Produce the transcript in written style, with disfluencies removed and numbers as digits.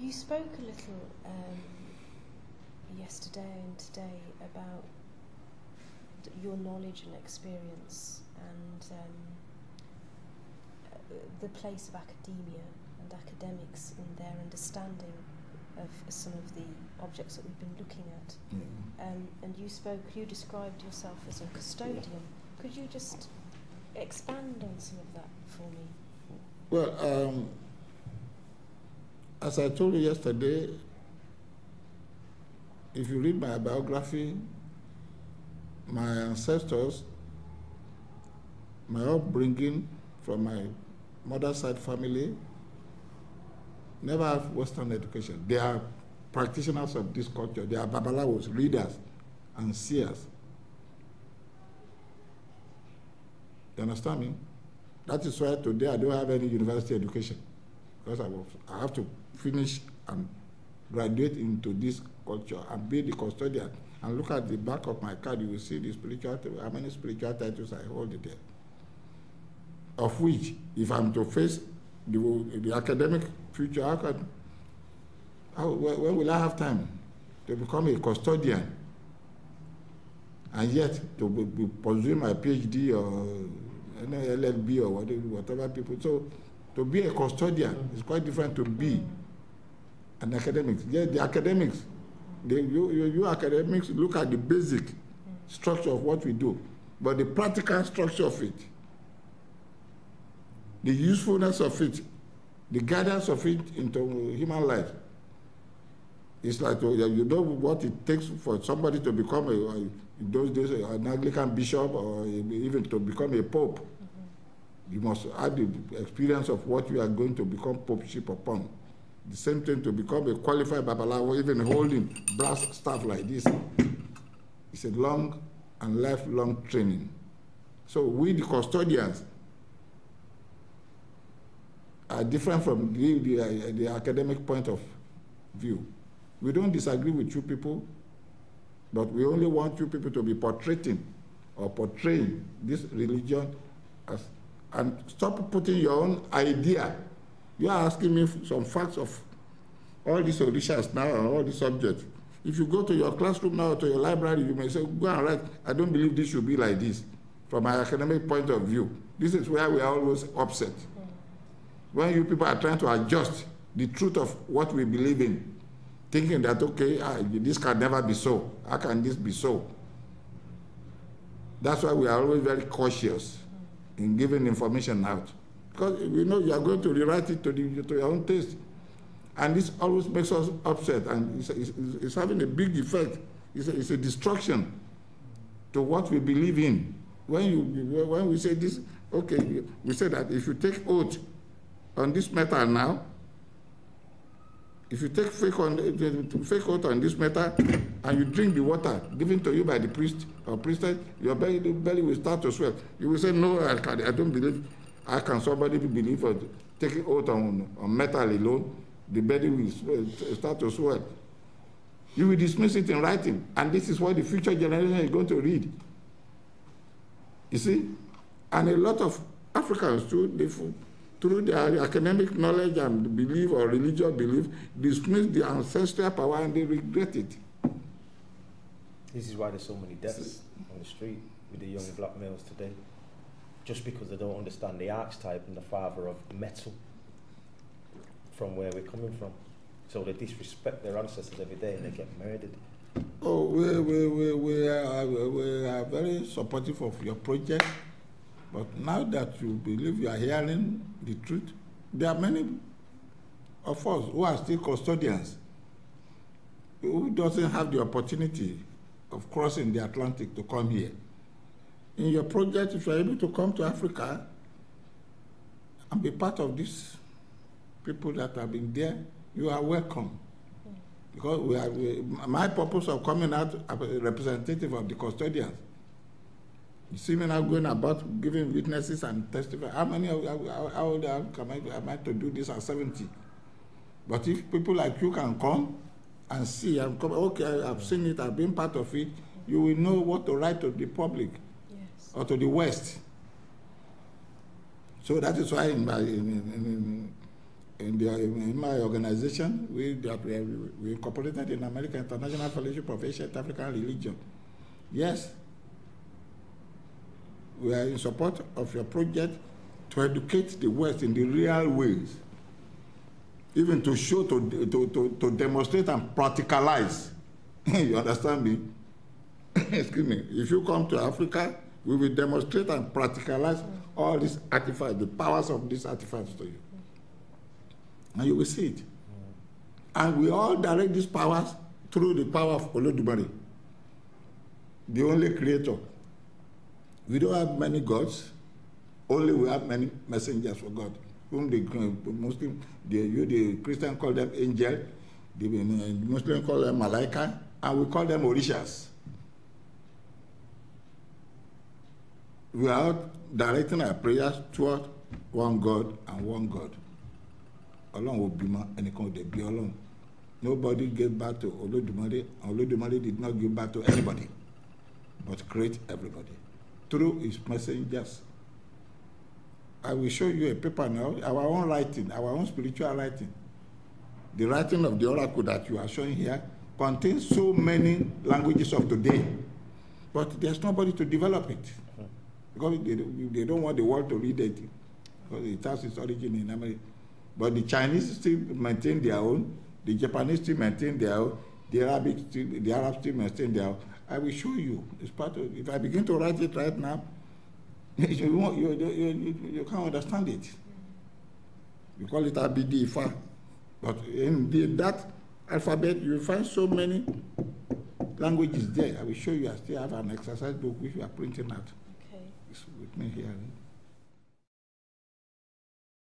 You spoke a little yesterday and today about your knowledge and experience and the place of academia and academics in their understanding of some of the objects that we've been looking at. And you described yourself as a custodian. Could you just expand on some of that for me? Well, as I told you yesterday, if you read my biography, my ancestors, my upbringing from my mother's side family, never have Western education. They are practitioners of this culture. They are Babalawos, readers, and seers. You understand me? That is why today I don't have any university education, because I have to finish and graduate into this culture and be the custodian. And look at the back of my card, you will see the spiritual, how many spiritual titles I hold there. Of which, if I'm to face the academic future, when will I have time to become a custodian? And yet, to be pursuing my PhD or LLB or whatever people. So, to be a custodian is quite different to be an academic. Yeah, the academics, you academics look at the basic structure of what we do, but the practical structure of it, the usefulness of it, the guidance of it into human life, it's like, you know what it takes for somebody to become, in those days, an Anglican bishop or even to become a pope. You must have the experience of what you are going to become popeship upon. The same thing to become a qualified Babalawo, even holding brass staff like this. It's a long and lifelong training. So we, the custodians, are different from the academic point of view. We don't disagree with you people, but we only want you people to be portraying this religion as, and stop putting your own idea. You are asking me some facts of all these Orishas now and all these subjects. If you go to your classroom now, to your library, you may say, go and write, I don't believe this should be like this. From my academic point of view, this is where we are always upset. When you people are trying to adjust the truth of what we believe in, thinking that, okay, this can never be so. How can this be so? That's why we are always very cautious in giving information out. Because we know you are going to rewrite it to your own taste. And this always makes us upset, and it's having a big effect. It's a destruction to what we believe in. When we say this, okay, we say that if you take oath on this matter now, if you take fake oath on this matter, and you drink the water given to you by the priest or priestess, your belly will start to swell. You will say, no, I don't believe. How can somebody believe or taking oath on metal alone? The belly will start to swell. You will dismiss it in writing, and this is what the future generation is going to read. You see? And a lot of Africans too, through their academic knowledge and belief or religious belief, dismiss the ancestral power and they regret it. This is why there's so many deaths on the street with the young black males today. Just because they don't understand the archetype and the father of metal from where we're coming from. So they disrespect their ancestors every day and they get murdered. Oh, we are very supportive of your project. But now that you believe you are hearing the truth, there are many of us who are still custodians who doesn't have the opportunity of crossing the Atlantic to come here. In your project, if you are able to come to Africa and be part of these people that have been there, you are welcome. Because my purpose of coming out as a representative of the custodians. You see me now going about giving witnesses and testifying. How old am I to do this at 70? But if people like you can come and see, and come, okay, I've seen it, I've been part of it, you will know what to write to the public. Yes. Or to the West. So that is why in in my organization, we incorporated in American International Fellowship of Ancient African Religion. Yes, we are in support of your project to educate the West in the real ways, even to show, to demonstrate and practicalize. You understand me? Excuse me. If you come to Africa, we will demonstrate and practicalize all these artifacts, the powers of these artifacts to you. And you will see it. And we all direct these powers through the power of Olodumare, the only creator. We don't have many gods, only we have many messengers for God, whom the Muslim, the Christian call them angel, the Muslim call them malaika, and we call them orishas. We are directing our prayers toward one God and one God. Ọlọ́run ò bímọ, ẹnìkan ò dẹ̀ bí Ọlọ́run. Nobody gave back to Olodumare, and Olodumare did not give back to anybody, but create everybody through his messengers. I will show you a paper now, our own writing, our own spiritual writing. The writing of the oracle that you are showing here contains so many languages of today, but there's nobody to develop it. Because they don't want the world to read it, because it has its origin in America. But the Chinese still maintain their own, the Japanese still maintain their own, the Arabs still maintain their own. I will show you. It's part of. If I begin to write it right now, you can't understand it. We call it ABD Ifa, but in that alphabet you find so many languages there. I will show you. I still have an exercise book which we are printing out. Okay. It's with me here.